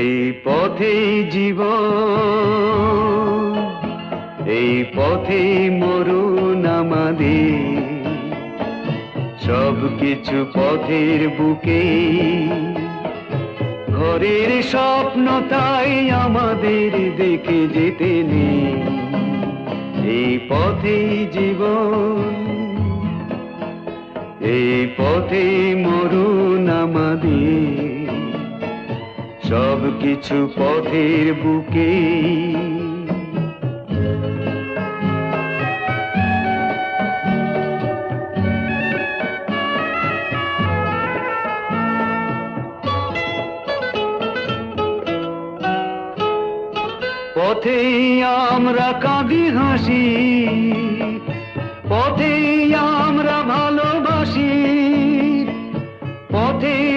এই পথেই জীবন, এই পথেই মরণ আমাদের, সব কিছু পথের বুকে। ঘরের স্বপ্ন তাই আমাদের দেখে যেতে নেই, এই পথেই জীবন, এই পথেই মরণ আমাদের, সব কিছু পথের বুকে। পথেই আমরা কাঁদি হাসি, পথেই আমরা ভালোবাসি, পথেই